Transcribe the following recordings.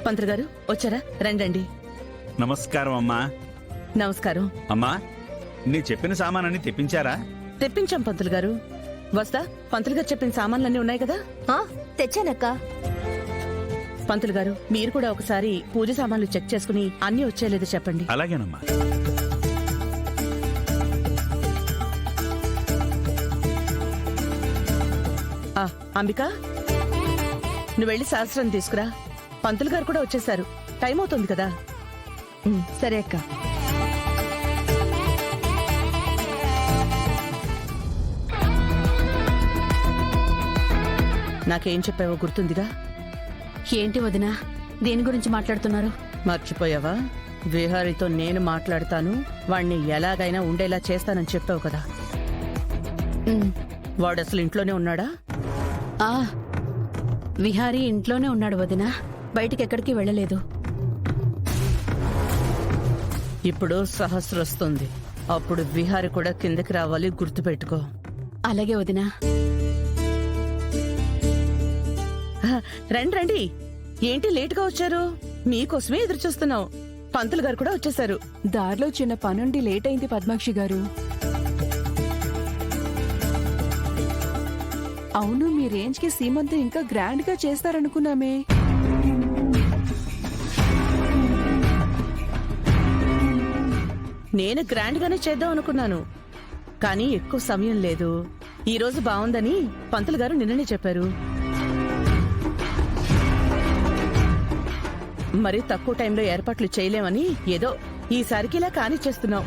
పంతులు గారు వచ్చారా? రండి. నమస్కారం అమ్మా. నమస్కారం. అమ్మా, నీ చెప్పిన సామానని తెప్పించారా? తెప్పించాం పంతులు గారు. వస్తా, పంతులు గారు చెప్పిన సామాన్లన్నీ ఉన్నాయి కదా? తెచ్చానక్క. పంతులు గారు మీరు కూడా ఒకసారి పూజ సామాన్లు చెక్ చేసుకుని అన్ని వచ్చేలేదో చెప్పండి. అలాగేనమ్మా. అంబిక, నువ్వు వెళ్ళి శాస్త్రం తీసుకురా. పంతులు గారు కూడా వచ్చేసారు, టైం అవుతుంది కదా. సరే అక్క. నాకేం చెప్పావో గుర్తుందిగా? ఏంటి వదినా, దేని గురించి మాట్లాడుతున్నారు? మర్చిపోయావా? విహారితో నేను మాట్లాడతాను, వాణ్ణి ఎలాగైనా ఉండేలా చేస్తానని చెప్పావు కదా. వాడు అసలు ఇంట్లోనే ఉన్నాడా? విహారీ ఇంట్లోనే ఉన్నాడు వదినా, బయటికి ఎక్కడికి వెళ్ళలేదు. ఇప్పుడు సహస్ర వస్తుంది, అప్పుడు విహారి కూడా కిందకి రావాలి, గుర్తుపెట్టుకో. అలాగే వదినా. రండి. ఏంటి లేటుగా వచ్చారు? మీకోసమే ఎదురు చూస్తున్నాం. పంతులు గారు కూడా వచ్చేసారు. దారిలో చిన్న పనుండి లేట్ అయింది పద్మాక్షి గారు. అవును, మీ రేంజ్ కి సీమంతం ఇంకా గ్రాండ్ గా చేస్తారనుకున్నామే. నేను గ్రాండ్ గానే చేద్దాం అనుకున్నాను, కానీ ఎక్కువ సమయం లేదు. ఈ రోజు బాగుందని పంతులు గారు నిన్ననే చెప్పారు. మరి తక్కువ టైంలో ఏర్పాట్లు చేయలేమని ఏదో ఈసారికి ఇలా కానిచ్చేస్తున్నాం.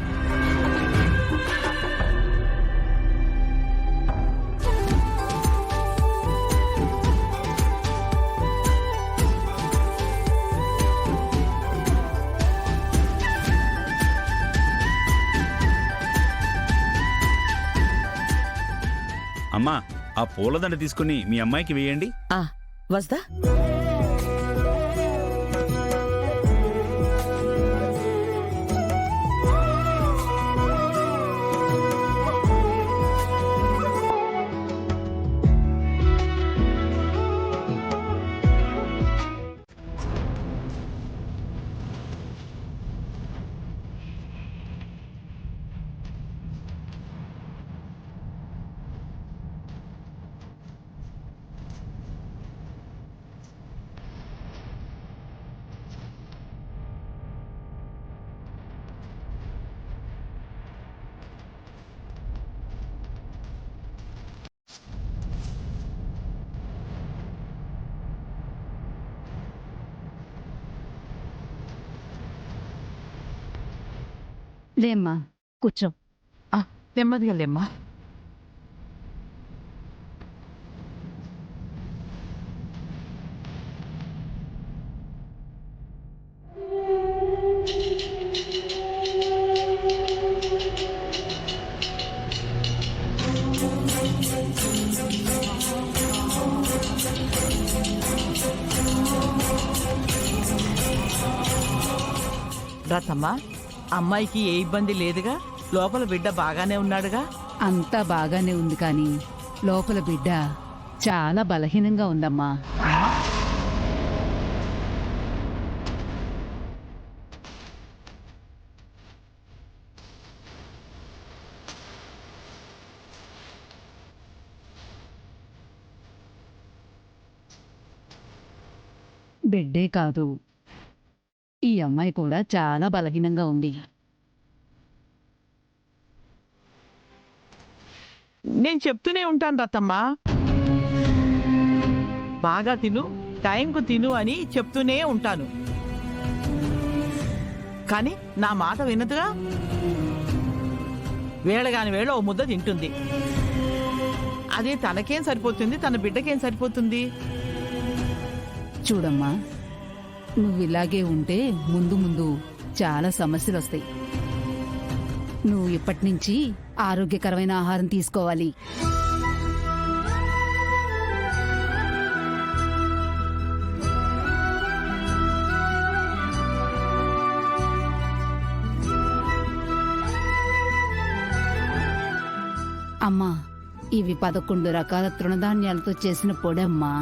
అమ్మా, ఆ పూలదండ తీసుకుని మీ అమ్మాయికి వేయండి. వస్తా. లేమ్మా, కూర్చో. నెమ్మదిగా లేమ్మా. రతమ్మా, అమ్మాయికి ఏ ఇబ్బంది లేదుగా? లోపల బిడ్డ బాగానే ఉన్నాడుగా? అంతా బాగానే ఉంది, కానీ లోపల బిడ్డ చాలా బలహీనంగా ఉందమ్మా. బిడ్డే కాదు, ఈ అమ్మాయి కూడా చాలా బలహీనంగా ఉంది. నేను చెప్తూనే ఉంటాను రతమ్మా, బాగా తిను, టైంకు తిను అని చెప్తూనే ఉంటాను, కానీ నా మాట వినదుగా. వేళగాని వేళ ఓ ముద్ద తింటుంది. అది తనకేం సరిపోతుంది, తన బిడ్డకేం సరిపోతుంది? చూడమ్మా, నువ్వు ఇలాగే ఉంటే ముందు ముందు చాలా సమస్యలు వస్తాయి. నువ్వు ఇప్పటి నుంచి ఆరోగ్యకరమైన ఆహారం తీసుకోవాలి. అమ్మా, ఇవి 11 రకాల తృణధాన్యాలతో చేసిన పొడమ్మా.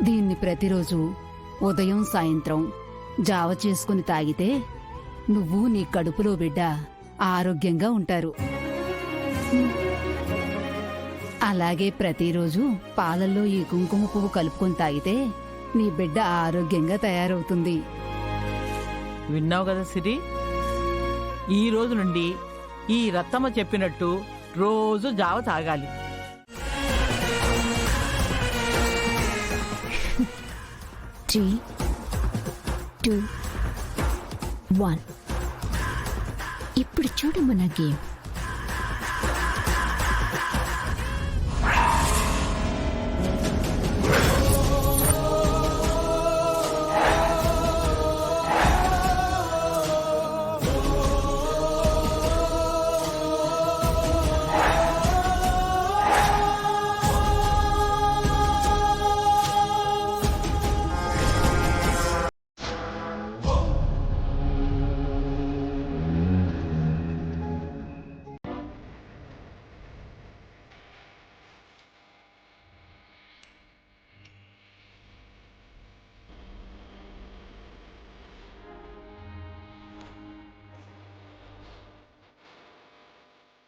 దీన్ని ప్రతిరోజు ఉదయం సాయంత్రం జావ చేసుకుని తాగితే నువ్వు నీ కడుపులో బిడ్డ ఆరోగ్యంగా ఉంటారు. అలాగే ప్రతిరోజు పాలల్లో ఈ కుంకుమ పువ్వు కలుపుకొని తాగితే నీ బిడ్డ ఆరోగ్యంగా తయారవుతుంది. విన్నావు కదా సిరి, ఈ రోజు నుండి ఈ రత్తమ్మ చెప్పినట్టు రోజు జావ తాగాలి. 3, 2, 1. ఇప్పుడు చూడు మన గేమ్.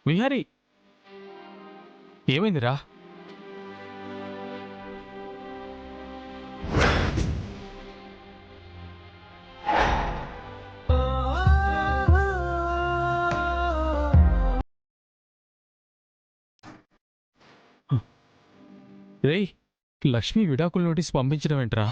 విహారీ, ఏమైందిరా? రేయ్, లక్ష్మి విడాకుల నోటీస్ పంపించడం ఏంట్రా?